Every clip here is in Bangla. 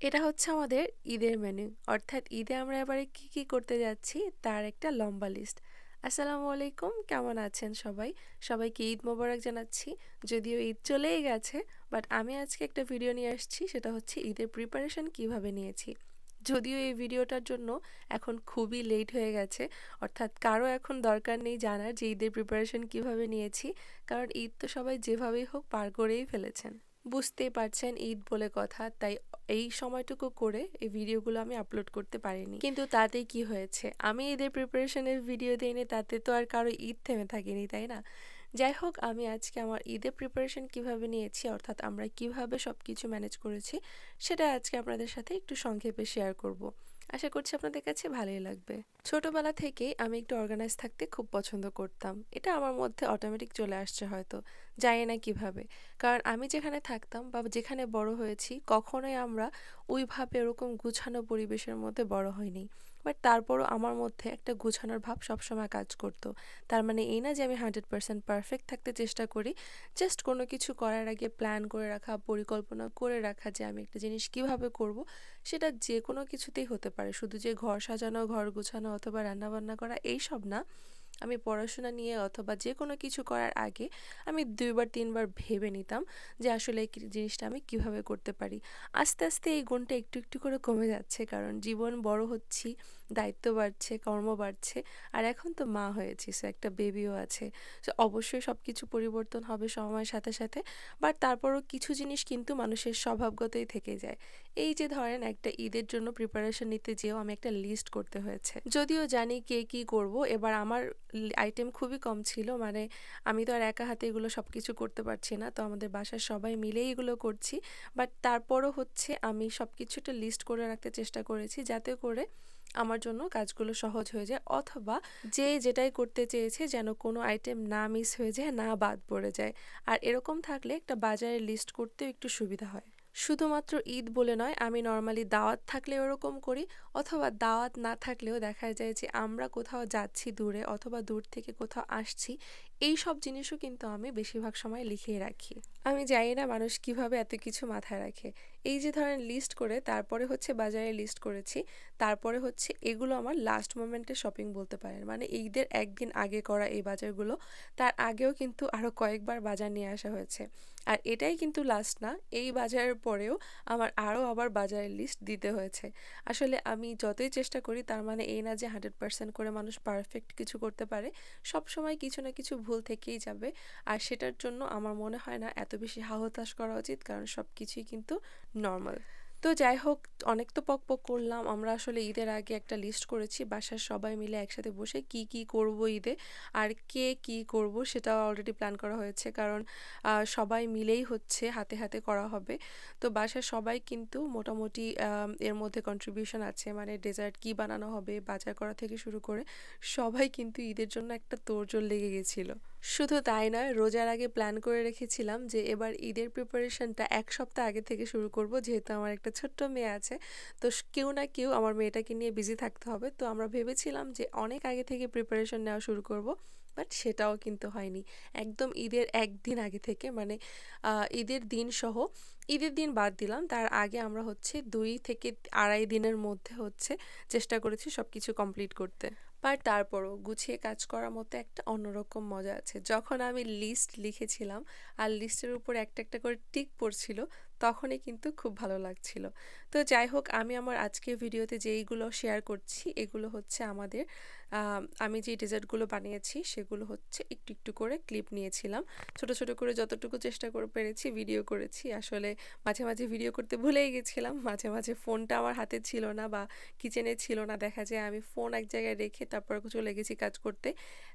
এটা হচ্ছে আমাদের ঈদের মেনু। অর্থাৎ ঈদে আমরা এবারে কি করতে যাচ্ছি তার একটা লম্বা লিস্ট। আসসালামু আলাইকুম, কেমন আছেন সবাই? সবাইকে ঈদ মোবারক জানাচ্ছি। যদিও ঈদ চলেই গেছে, বাট আমি আজকে একটা ভিডিও নিয়ে আসছি, সেটা হচ্ছে ঈদের প্রিপারেশন কিভাবে নিয়েছি। যদিও এই ভিডিওটার জন্য এখন খুবই লেট হয়ে গেছে, অর্থাৎ কারো এখন দরকার নেই জানার যে ঈদের প্রিপারেশন কিভাবে নিয়েছি, কারণ ঈদ তো সবাই যেভাবেই হোক পার করেই ফেলেছেন। বুঝতেই পারছেন ঈদ বলে কথা, তাই এই সময়টুকু করে এই ভিডিওগুলো আমি আপলোড করতে পারিনি। কিন্তু তাতে কি হয়েছে, আমি ঈদের প্রিপারেশনের ভিডিও দিইনি, তাতে তো আর কারো ঈদ থেমে থাকেনি, তাই না? যাই হোক, আমি আজকে আমার ঈদের প্রিপারেশন কিভাবে নিয়েছি, অর্থাৎ আমরা কিভাবে সব কিছু ম্যানেজ করেছি, সেটা আজকে আপনাদের সাথে একটু সংক্ষেপে শেয়ার করব। আশা করছি আপনাদের কাছে ভালোই লাগবে। ছোটবেলা থেকেই আমি একটু অর্গানাইজ থাকতে খুব পছন্দ করতাম। এটা আমার মধ্যে অটোমেটিক চলে আসছে হয়তো, জানি না কিভাবে। কারণ আমি যেখানে থাকতাম বা যেখানে বড় হয়েছি, কখনোই আমরা ওইভাবে ওরকম গুছানো পরিবেশের মধ্যে বড় হইনি। বাট তারপরও আমার মধ্যে একটা গুছানোর ভাব সবসময় কাজ করতো। তার মানে এই না যে আমি 100% পারফেক্ট থাকতে চেষ্টা করি। জাস্ট কোনো কিছু করার আগে প্ল্যান করে রাখা, পরিকল্পনা করে রাখা যে আমি একটা জিনিস কিভাবে করব, সেটা যে কোনো কিছুতেই হতে পারে। শুধু যে ঘর সাজানো, ঘর গুছানো অথবা রান্নাবান্না করা এইসব না। আমি পড়াশোনা নিয়ে অথবা যে কোনো কিছু করার আগে আমি 2 বার 3 বার ভেবে নিতাম যে আসলে এই জিনিসটা আমি কিভাবে করতে পারি। আস্তে আস্তে এই গুণটা একটু একটু করে কমে যাচ্ছে, কারণ জীবন বড় হচ্ছি, দায়িত্ব বাড়ছে, কর্ম বাড়ছে, আর এখন তো মা হয়েছি, সো একটা বেবিও আছে। সো অবশ্যই সব কিছু পরিবর্তন হবে সময়ের সাথে সাথে। বাট তারপরও কিছু জিনিস কিন্তু মানুষের স্বভাবগতই থেকে যায়। এই যে ধরেন একটা ঈদের জন্য প্রিপারেশন নিতে যেও আমি একটা লিস্ট করতে হয়েছে, যদিও জানি কে কি করব। এবার আমার আইটেম খুবই কম ছিল, মানে আমি তো আর একা হাতে এগুলো সব কিছু করতে পারছি না, তো আমাদের বাসার সবাই মিলেই এগুলো করছি। বাট তারপরও হচ্ছে আমি সব কিছু একটা লিস্ট করে রাখতে চেষ্টা করেছি, যাতে করে আমার জন্য কাজগুলো সহজ হয়ে যায়, অথবা যে যেটাই করতে চেয়েছে যেন কোনো আইটেম না মিস হয়ে যায়, না বাদ পড়ে যায়। আর এরকম থাকলে একটা বাজারের লিস্ট করতেও একটু সুবিধা হয়। শুধুমাত্র ঈদ বলে নয়, আমি নর্মালি দাওয়াত থাকলে ওরকম করি, অথবা দাওয়াত না থাকলেও দেখা যায় যে আমরা কোথাও যাচ্ছি দূরে অথবা দূর থেকে কোথাও আসছি, এই সব জিনিসও কিন্তু আমি বেশিরভাগ সময় লিখিয়ে রাখি। আমি জানি না মানুষ কিভাবে এত কিছু মাথায় রাখে। এই যে ধরেন লিস্ট করে তারপরে হচ্ছে বাজারে লিস্ট করেছি, তারপরে হচ্ছে এগুলো আমার লাস্ট মোমেন্টের শপিং বলতে পারেন, মানে ঈদের একদিন আগে করা এই বাজারগুলো। তার আগেও কিন্তু আরও কয়েকবার বাজার নিয়ে আসা হয়েছে। আর এটাই কিন্তু লাস্ট না, এই বাজারের পরেও আমার আবার বাজারের লিস্ট দিতে হয়েছে। আসলে আমি যতই চেষ্টা করি, তার মানে এই না যে 100% করে মানুষ পারফেক্ট কিছু করতে পারে। সব সময় কিছু না কিছু ভুল থেকেই যাবে। আর সেটার জন্য আমার মনে হয় না এত বেশি হাহুতাশ করা উচিত, কারণ সব কিছুই কিন্তু নর্মাল। তো যাই হোক, অনেক তো পক করলাম। আমরা আসলে ঈদের আগে একটা লিস্ট করেছি বাসার সবাই মিলে একসাথে বসে কি করব ঈদে, আর কে কি করব সেটাও অলরেডি প্ল্যান করা হয়েছে, কারণ সবাই মিলেই হচ্ছে হাতে হাতে করা হবে। তো বাসার সবাই কিন্তু মোটামুটি এর মধ্যে কন্ট্রিবিউশন আছে, মানে ডেজার্ট কি বানানো হবে, বাজার করা থেকে শুরু করে সবাই কিন্তু ঈদের জন্য একটা তোড়জোড় লেগে গেছিল। শুধু তাই নয়, রোজার আগে প্ল্যান করে রেখেছিলাম যে এবার ঈদের প্রিপারেশনটা 1 সপ্তাহ আগে থেকে শুরু করব, যেহেতু আমার একটা ছোট্ট মেয়ে আছে। তো কেউ না কেউ আমার মেয়েটাকে নিয়ে বিজি থাকতে হবে, তো আমরা ভেবেছিলাম যে অনেক আগে থেকে প্রিপারেশন নেওয়া শুরু করব। বাট সেটাও কিন্তু হয়নি। একদম ঈদের একদিন আগে থেকে, মানে ঈদের দিন সহ, ঈদের দিন বাদ দিলাম, তার আগে আমরা হচ্ছে 2 থেকে আড়াই দিনের মধ্যে হচ্ছে চেষ্টা করেছি সব কিছু কমপ্লিট করতে। বাট তারপরও গুছিয়ে কাজ করার মতো একটা অন্যরকম মজা আছে। যখন আমি লিস্ট লিখেছিলাম আর লিস্টের উপর একটা একটা করে টিক পড়ছিল, তখনই কিন্তু খুব ভালো লাগছিল। তো যাই হোক, আমি আমার আজকের ভিডিওতে যেইগুলো শেয়ার করছি এগুলো হচ্ছে আমাদের আমি যে ডেজার্টগুলো বানিয়েছি সেগুলো হচ্ছে একটু একটু করে ক্লিপ নিয়েছিলাম, ছোট ছোট করে যতটুকু চেষ্টা করে পেরেছি ভিডিও করেছি। আসলে মাঝে মাঝে ভিডিও করতে ভুলেই গেছিলাম, মাঝে মাঝে ফোনটা আমার হাতে ছিল না বা কিচেনে ছিল না, দেখা যায় আমি ফোন এক জায়গায় রেখে তারপর চলে গেছি কাজ করতে,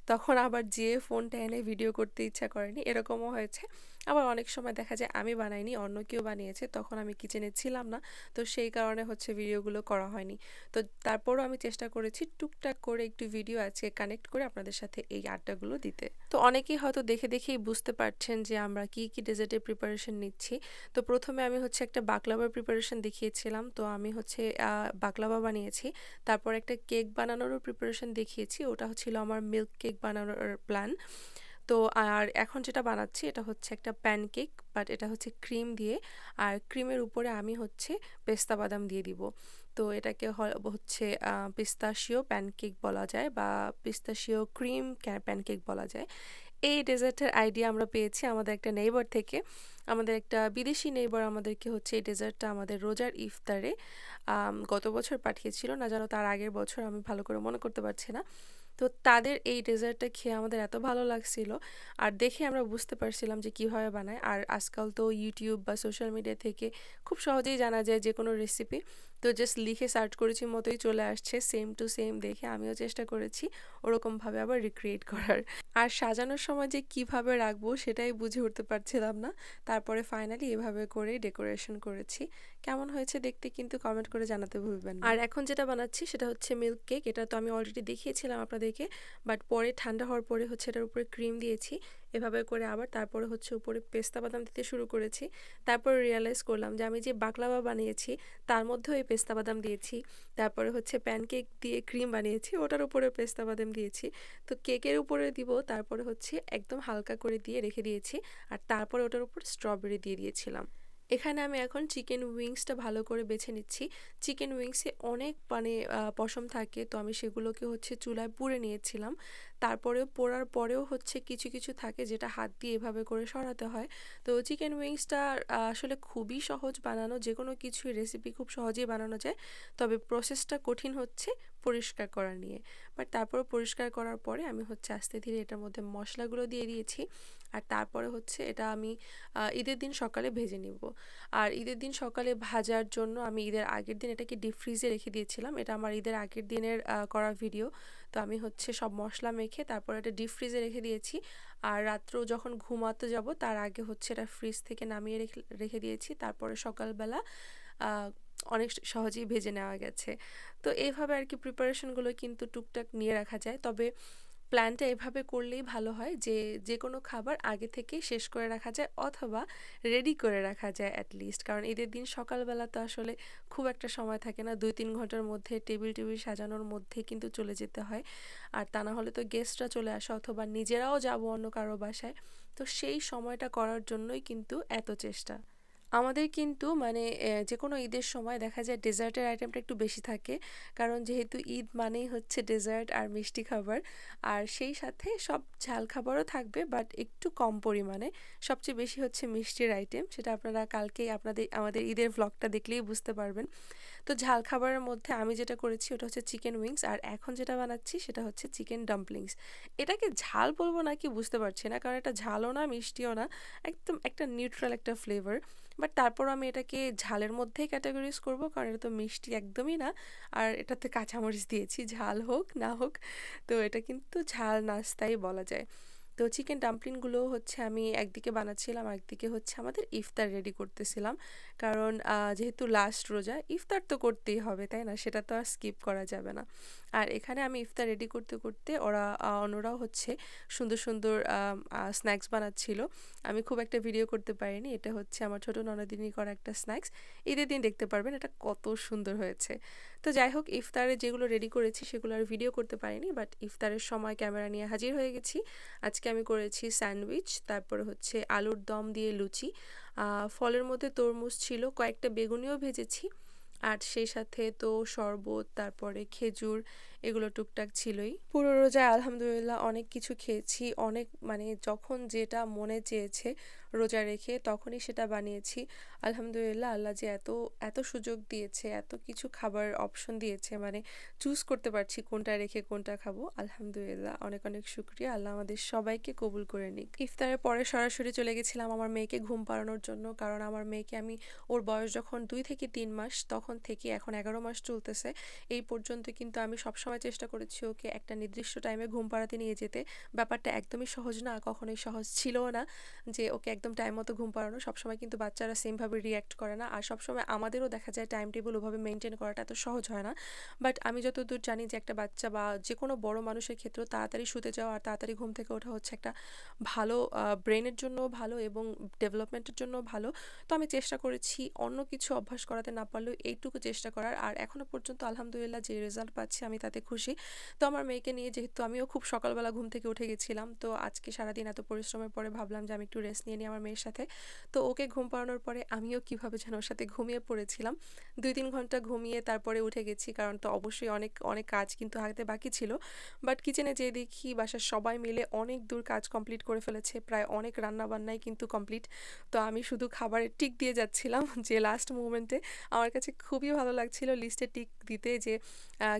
তখন আবার যেয়ে ফোনটা এনে ভিডিও করতে ইচ্ছা করেনি, এরকমও হয়েছে। আবার অনেক সময় দেখা যায় আমি বানাইনি, অন্য কেউ বানিয়েছে, তখন আমি কিচেনে ছিলাম না, তো সেই কারণে হচ্ছে ভিডিওগুলো করা হয়নি। তো তারপরও আমি চেষ্টা করেছি টুকটাক করে একটু ভিডিও আজকে কানেক্ট করে আপনাদের সাথে এই আড্ডাগুলো দিতে। তো অনেকেই হয়তো দেখেই বুঝতে পারছেন যে আমরা কি ডেজার্টের প্রিপারেশন নিচ্ছি। তো প্রথমে আমি হচ্ছে একটা বাকলাভার প্রিপারেশন দেখিয়েছিলাম, তো আমি হচ্ছে বাকলাভা বানিয়েছি। তারপর একটা কেক বানানোরও প্রিপারেশন দেখিয়েছি, ওটা হচ্ছিল আমার মিল্ক কেক বানানোর প্ল্যান। তো আর এখন যেটা বানাচ্ছি এটা হচ্ছে একটা প্যানকেক, বাট এটা হচ্ছে ক্রিম দিয়ে, আর ক্রিমের উপরে আমি হচ্ছে পেস্তা বাদাম দিয়ে দিব। তো এটাকে হচ্ছে পিস্তাশিও প্যানকেক বলা যায় বা পিস্তাশিও ক্রিম প্যানকেক বলা যায়। এই ডেজার্টের আইডিয়া আমরা পেয়েছি আমাদের একটা নেইবার থেকে। আমাদের একটা বিদেশি নেইবার আমাদেরকে হচ্ছে এই ডেজার্টটা আমাদের রোজার ইফতারে গত বছর পাঠিয়েছিল, না জানো তার আগের বছর, আমি ভালো করে মনে করতে পারছি না। তো তাদের এই ডেজার্টটা খেয়ে আমাদের এত ভালো লাগছিল, আর দেখে আমরা বুঝতে পারছিলাম যে কীভাবে বানায়। আর আজকাল তো ইউটিউব বা সোশ্যাল মিডিয়া থেকে খুব সহজেই জানা যায় যে কোনো রেসিপি। তো জাস্ট লিখে সার্চ করেছি মতোই চলে আসছে, সেম টু সেম দেখে আমিও চেষ্টা করেছি ওরকমভাবে আবার রিক্রিয়েট করার। আর সাজানোর সময় যে কিভাবে রাখবো সেটাই বুঝে উঠতে পারছিলাম না। তারপরে ফাইনালি এভাবে করে ডেকোরেশন করেছি। কেমন হয়েছে দেখতে কিন্তু কমেন্ট করে জানাতে ভুলবেন না। আর এখন যেটা বানাচ্ছি সেটা হচ্ছে মিল্ক কেক। এটা তো আমি অলরেডি দেখিয়েছিলাম আপনাদেরকে, বাট পরে ঠান্ডা হওয়ার পরে হচ্ছে এটার উপরে ক্রিম দিয়েছি এভাবে করে, আবার তারপরে হচ্ছে উপরে পেস্তা বাদাম দিতে শুরু করেছি। তারপরে রিয়েলাইজ করলাম যে আমি যে বাকলাওয়া বানিয়েছি তার মধ্যেও এই পেস্তা বাদাম দিয়েছি। তারপরে হচ্ছে প্যানকেক দিয়ে ক্রিম বানিয়েছি, ওটার উপরে পেস্তা বাদাম দিয়েছি। তো কেকের উপরে দিব, তারপরে হচ্ছে একদম হালকা করে দিয়ে রেখে দিয়েছি, আর তারপরে ওটার উপর স্ট্রবেরি দিয়ে দিয়েছিলাম। এখানে আমি এখন চিকেন উইংসটা ভালো করে বেছে নিচ্ছি। চিকেন উইংসে অনেক মানে পশম থাকে, তো আমি সেগুলোকে হচ্ছে চুলায় পুড়ে নিয়েছিলাম। তারপরেও পোড়ার পরেও হচ্ছে কিছু কিছু থাকে যেটা হাত দিয়ে এভাবে করে সরাতে হয়। তো চিকেন উইংসটা আসলে খুবই সহজ বানানো, যে কোনো কিছুই রেসিপি খুব সহজেই বানানো যায়, তবে প্রসেসটা কঠিন হচ্ছে পরিষ্কার করা নিয়ে। বাট তারপরে পরিষ্কার করার পরে আমি হচ্ছে আস্তে ধীরে এটার মধ্যে মশলাগুলো দিয়ে দিয়েছি, আর তারপরে হচ্ছে এটা আমি ঈদের দিন সকালে ভেজে নিব। আর ঈদের দিন সকালে ভাজার জন্য আমি ঈদের আগের দিন এটাকে ডিপ ফ্রিজে রেখে দিয়েছিলাম। এটা আমার ঈদের আগের দিনের করা ভিডিও। তো আমি হচ্ছে সব মশলা মেখে তারপর এটা ডিপ ফ্রিজে রেখে দিয়েছি, আর রাত্র যখন ঘুমাতে যাব তার আগে হচ্ছে এটা ফ্রিজ থেকে নামিয়ে রেখে দিয়েছি। তারপরে সকালবেলা অনেক সহজেই ভেজে নেওয়া গেছে। তো এইভাবে আর কি প্রিপারেশনগুলো কিন্তু টুকটাক নিয়ে রাখা যায়, তবে প্ল্যানটা এভাবে করলেই ভালো হয় যে যে কোনো খাবার আগে থেকে শেষ করে রাখা যায় অথবা রেডি করে রাখা যায় অ্যাটলিস্ট, কারণ ঈদের দিন সকালবেলা তো আসলে খুব একটা সময় থাকে না, 2-3 ঘন্টার মধ্যে টেবিল সাজানোর মধ্যে কিন্তু চলে যেতে হয়। আর তা না হলে তো গেস্টরা চলে আসে অথবা নিজেরাও যাব অন্য কারো বাসায়। তো সেই সময়টা করার জন্যই কিন্তু এত চেষ্টা। আমাদের কিন্তু মানে যে কোনো ঈদের সময় দেখা যায় ডেজার্টের আইটেমটা একটু বেশি থাকে, কারণ যেহেতু ঈদ মানেই হচ্ছে ডেজার্ট আর মিষ্টি খাবার, আর সেই সাথে সব ঝাল খাবারও থাকবে বাট একটু কম পরিমাণে। সবচেয়ে বেশি হচ্ছে মিষ্টির আইটেম, সেটা আপনারা কালকেই আমাদের ঈদের ভ্লগটা দেখলেই বুঝতে পারবেন। তো ঝাল খাবারের মধ্যে আমি যেটা করেছি ওটা হচ্ছে চিকেন উইংস, আর এখন যেটা বানাচ্ছি সেটা হচ্ছে চিকেন ডাম্পলিংস। এটাকে ঝাল বলবো নাকি বুঝতে পারছি না, কারণ এটা ঝালও না মিষ্টিও না, একদম একটা নিউট্রাল একটা ফ্লেভার। বাট তারপর আমি এটাকে ঝালের মধ্যেই ক্যাটাগরিজ করব, কারণ এটা তো মিষ্টি একদমই না, আর এটাতে কাঁচামরিচ দিয়েছি, ঝাল হোক না হোক তো এটা কিন্তু ঝাল নাস্তাই বলা যায়। তো চিকেন ডাম্পলিংগুলো হচ্ছে আমি একদিকে বানাচ্ছিলাম, একদিকে হচ্ছে আমাদের ইফতার রেডি করতেছিলাম, কারণ যেহেতু লাস্ট রোজা ইফতার তো করতেই হবে তাই না, সেটা তো আর স্কিপ করা যাবে না। আর এখানে আমি ইফতার রেডি করতে করতে অন্যরাও হচ্ছে সুন্দর সুন্দর স্ন্যাক্স বানাচ্ছিল। আমি খুব একটা ভিডিও করতে পারিনি, এটা হচ্ছে আমার ছোট ননদিনী করা একটা স্ন্যাক্স, ঈদের দিন দেখতে পারবেন এটা কত সুন্দর হয়েছে। তো যাই হোক, ইফতারে যেগুলো রেডি করেছি সেগুলো আর ভিডিও করতে পারিনি, বাট ইফতারের সময় ক্যামেরা নিয়ে হাজির হয়ে গেছি। আজকে আমি করেছি স্যান্ডউইচ, তারপরে হচ্ছে আলুর দম দিয়ে লুচি, ফলের মধ্যে তরমুজ ছিল, কয়েকটা বেগুনিও ভেজেছি, আর সেই সাথে তো শরবত, তারপরে খেজুর, এগুলো টুকটাক ছিলই। পুরো রোজায় আলহামদুলিল্লাহ অনেক কিছু খেয়েছি, অনেক মানে যখন যেটা মনে চেয়েছে রোজা রেখে তখনই সেটা বানিয়েছি। আলহামদুলিল্লাহ, আল্লাহ যে এত এত সুযোগ দিয়েছে, এত কিছু খাবার অপশন দিয়েছে, মানে চুজ করতে পারছি কোনটা রেখে কোনটা খাবো। আলহামদুলিল্লাহ, অনেক অনেক শুকরিয়া, আল্লাহ আমাদের সবাইকে কবুল করে নিক। ইফতারের পরে সরাসরি চলে গেছিলাম আমার মেয়েকে ঘুম পাড়ানোর জন্য, কারণ আমার মেয়েকে আমি ওর বয়স যখন 2 থেকে 3 মাস তখন থেকে এখন 11 মাস চলতেছে এই পর্যন্ত কিন্তু আমি সবসময় চেষ্টা করেছি ওকে একটা নির্দিষ্ট টাইমে ঘুম পাড়াতে নিয়ে যেতে। ব্যাপারটা একদমই সহজ না, কখনোই সহজ ছিলও না যে ওকে একদম টাইম মতো ঘুম পাড়ানো। সবসময় কিন্তু বাচ্চারা সেমভাবে রিঅ্যাক্ট করে না, আর সবসময় আমাদেরও দেখা যায় টাইম টেবিল ওভাবে মেনটেন করাটা এত সহজ হয় না। বাট আমি যতদূর জানি যে একটা বাচ্চা বা যে কোনো বড় মানুষের ক্ষেত্রেও তাড়াতাড়ি শুতে যাওয়া আর তাড়াতাড়ি ঘুম থেকে ওঠা হচ্ছে একটা ভালো, ব্রেনের জন্য ভালো এবং ডেভেলপমেন্টের জন্য ভালো। তো আমি চেষ্টা করেছি অন্য কিছু অভ্যাস করাতে না পারলেও এইটুকু চেষ্টা করার, আর এখনও পর্যন্ত আলহামদুলিল্লাহ যে রেজাল্ট পাচ্ছি আমি তাতে খুশি। তো আমার মেয়েকে নিয়ে যেহেতু আমিও খুব সকালবেলা ঘুম থেকে উঠে গেছিলাম, তো আজকে সারাদিন এত পরিশ্রমের পরে ভাবলাম যে আমি একটু রেস্ট নিয়ে নিই আমার মেয়ের সাথে। তো ওকে ঘুম পাড়ানোর পরে আমিও কিভাবে যেন ওর সাথে ঘুমিয়ে পড়েছিলাম। 2-3 ঘন্টা ঘুমিয়ে তারপরে উঠে গেছি, কারণ তো অবশ্যই অনেক অনেক কাজ কিন্তু হাতে বাকি ছিল। বাট কিচেনে যেয়ে দেখি বাসার সবাই মিলে অনেক দূর কাজ কমপ্লিট করে ফেলেছে, প্রায় অনেক রান্নাবান্নাই কিন্তু কমপ্লিট। তো আমি শুধু খাবারের টিক দিয়ে যাচ্ছিলাম যে লাস্ট মোমেন্টে আমার কাছে খুবই ভালো লাগছিল লিস্টে টিক দিতে, যে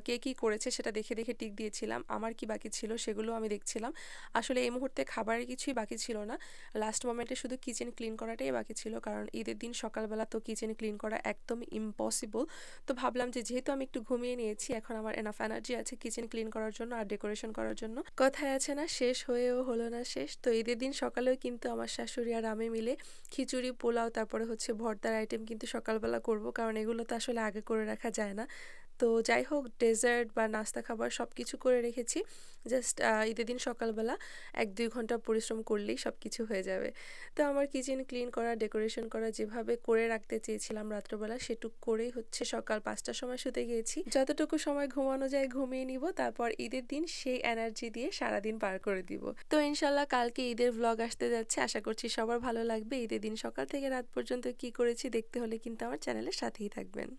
কে কী করেছে সেটা দেখে দেখে টিক দিয়েছিলাম। আমার কি বাকি ছিল সেগুলো আমি দেখছিলাম। আসলে এই মুহূর্তে খাবারের কিছুই বাকি ছিল না, লাস্ট মোমেন্টে শুধু কিচেন ক্লিন করাটাই বাকি ছিল, কারণ ঈদের দিন সকালবেলা তো কিচেন ক্লিন করা একদম ইম্পসিবল। তো ভাবলাম যে যেহেতু আমি একটু ঘুমিয়ে নিয়েছি, এখন আমার এনাফ এনার্জি আছে কিচেন ক্লিন করার জন্য আর ডেকোরেশন করার জন্য। কথায় আছে না, শেষ হয়েও হলো না শেষ। তো ঈদের দিন সকালেও কিন্তু আমার শাশুড়ি আর আমি মিলে খিচুড়ি, পোলাও, তারপরে হচ্ছে ভর্তার আইটেম কিন্তু সকালবেলা করব, কারণ এগুলো তো আসলে আগে করে রাখা যায় না। তো যাই হোক, ডেজার্ট বা নাস্তা খাবার সব কিছু করে রেখেছি। জাস্ট ঈদের দিন সকালবেলা 1-2 ঘন্টা পরিশ্রম করলেই সব কিছু হয়ে যাবে। তো আমার কিচেন ক্লিন করা, ডেকোরেশন করা যেভাবে করে রাখতে চেয়েছিলাম রাত্রবেলা, সেটুক করেই হচ্ছে সকাল 5টার সময় শুতে গিয়েছি। যতটুকু সময় ঘুমানো যায় ঘুমিয়ে নিব, তারপর ঈদের দিন সেই এনার্জি দিয়ে সারাদিন পার করে দিব। তো ইনশাল্লাহ কালকে ঈদের ভ্লগ আসতে যাচ্ছে, আশা করছি সবার ভালো লাগবে। ঈদের দিন সকাল থেকে রাত পর্যন্ত কি করেছি দেখতে হলে কিন্তু আমার চ্যানেলের সাথেই থাকবেন।